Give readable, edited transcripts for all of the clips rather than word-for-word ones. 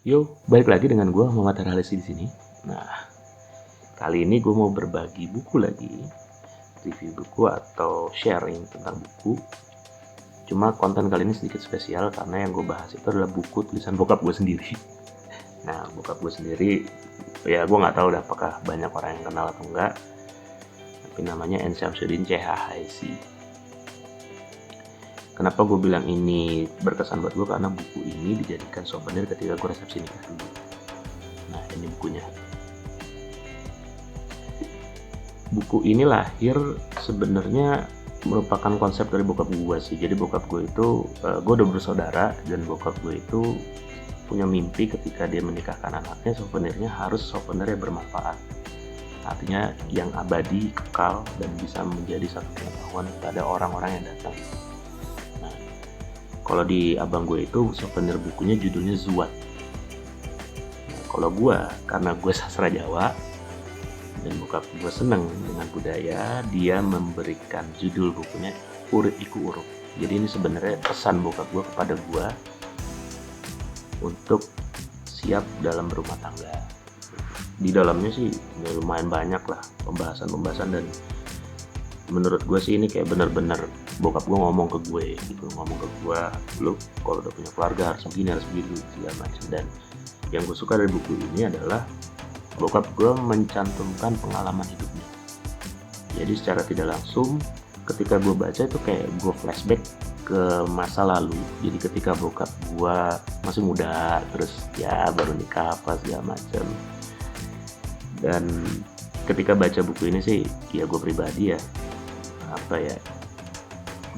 Yo, balik lagi dengan gue Muhammad Harhalisi di sini. Nah, kali ini gue mau berbagi buku lagi, review buku atau sharing tentang buku. Cuma konten kali ini sedikit spesial karena yang gue bahas itu adalah buku tulisan bokap gue sendiri. Nah, bokap gue sendiri, ya gue nggak tahu apakah banyak orang yang kenal atau enggak. Tapi namanya N. Syamsuddin CHHC. Kenapa gue bilang ini berkesan buat gue? Karena buku ini dijadikan souvenir ketika gue resepsi nikah dulu. Nah, ini bukunya. Buku ini lahir sebenarnya merupakan konsep dari bokap gue sih. Jadi bokap gue itu, gue udah bersaudara, dan bokap gue itu punya mimpi ketika dia menikahkan anaknya, souvenirnya harus souvenir yang bermanfaat. Artinya yang abadi, kekal, dan bisa menjadi satu pengetahuan pada orang-orang yang datang. Nah, kalau di abang gue itu souvenir bukunya judulnya Zuat. Nah, kalau gue, karena gue sastra Jawa dan bokap gue seneng dengan budaya, dia memberikan judul bukunya Urip Iku Urup. Jadi ini sebenarnya pesan bokap gue kepada gue untuk siap dalam berumah tangga. Di dalamnya sih lumayan banyak lah pembahasan-pembahasan, dan menurut gue sih ini kayak bener-bener bokap gue ngomong ke gue gitu, lu kalau udah punya keluarga harus begini segala macam. Dan yang gue suka dari buku ini adalah bokap gue mencantumkan pengalaman hidupnya. Jadi secara tidak langsung ketika gue baca itu kayak gue flashback ke masa lalu. Jadi ketika bokap gue masih muda, terus ya baru nikah apa segala macam. Dan ketika baca buku ini sih ya gue pribadi ya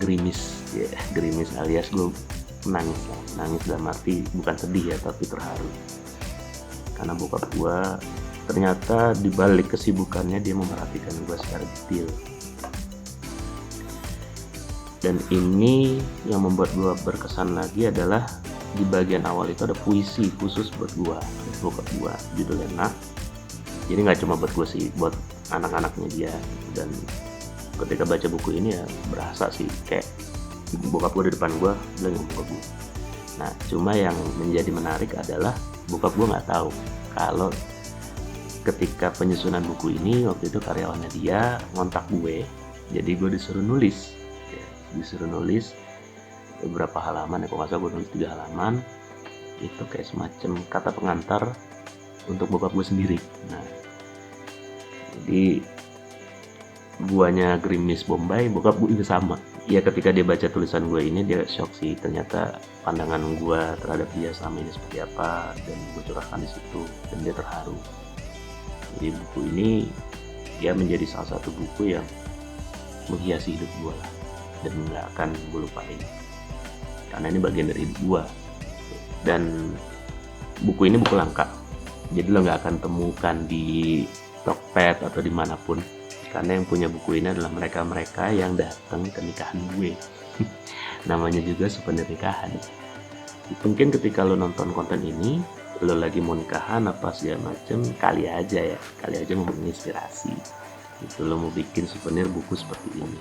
gerimis alias gue nangis dalam arti bukan sedih ya, tapi terharu karena bokap gue ternyata dibalik kesibukannya dia memperhatikan gue secara detail. Dan ini yang membuat gue berkesan lagi adalah di bagian awal itu ada puisi khusus buat gue, bokap gue, judulnya Nak. Jadi nggak cuma buat gue sih, buat anak-anaknya dia. Dan ketika baca buku ini ya berasa sih kayak bokap gue di depan gue bilang sama bokap gue. Nah, cuma yang menjadi menarik adalah bokap gue nggak tahu kalau ketika penyusunan buku ini waktu itu karyawannya dia ngontak gue. Jadi gue disuruh nulis beberapa halaman ya, kalau nggak salah gue nulis 3 halaman. Itu kayak semacam kata pengantar untuk bokap gue sendiri. Nah, jadi guanya gerimis Bombay, bokap gue juga sama. Ya ketika dia baca tulisan gue ini dia shock sih, ternyata pandangan gue terhadap dia selama ini seperti apa, dan gue curahkan di situ dan dia terharu. Jadi buku ini ya menjadi salah satu buku yang menghiasi hidup gue lah, dan nggak akan gue lupain karena ini bagian dari hidup gue. Dan buku ini buku langka, jadi lo nggak akan temukan di Tokped atau dimanapun, karena yang punya buku ini adalah mereka-mereka yang datang ke nikahan gue. Namanya juga souvenir nikahan. Mungkin ketika lo nonton konten ini, lo lagi mau nikahan apa segala macem, kali aja mau menginspirasi itu lo mau bikin souvenir buku seperti ini.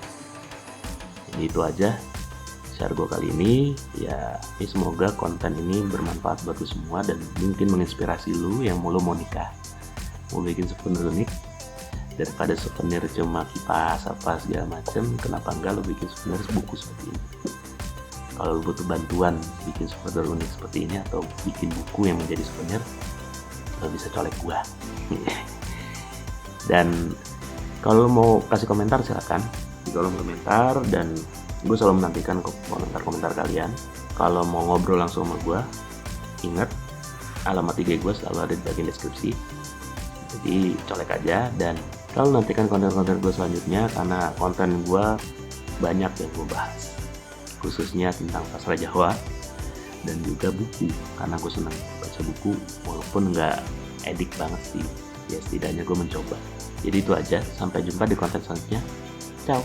Jadi itu aja share gue kali ini ya. Semoga konten ini bermanfaat buat lo semua dan mungkin menginspirasi lo yang mau nikah, mau bikin souvenir unik. Daripada souvenir cuma kipas apa segala macem, kenapa enggak lo bikin souvenir buku seperti ini. Kalau lo butuh bantuan bikin souvenir unik seperti ini atau bikin buku yang menjadi souvenir, lo bisa colek gua. Dan kalau lo mau kasih komentar silakan di kolom komentar, dan gue selalu menantikan komentar kalian. Kalau mau ngobrol langsung sama gue, ingat alamat IG gue selalu ada di bagian deskripsi, jadi colek aja. Dan kalau nantikan konten-konten gue selanjutnya, karena konten gue banyak yang gue bahas, khususnya tentang sastra Jawa dan juga buku, karena gue senang baca buku walaupun nggak edik banget sih, ya setidaknya gue mencoba. Jadi itu aja, sampai jumpa di konten selanjutnya. Ciao.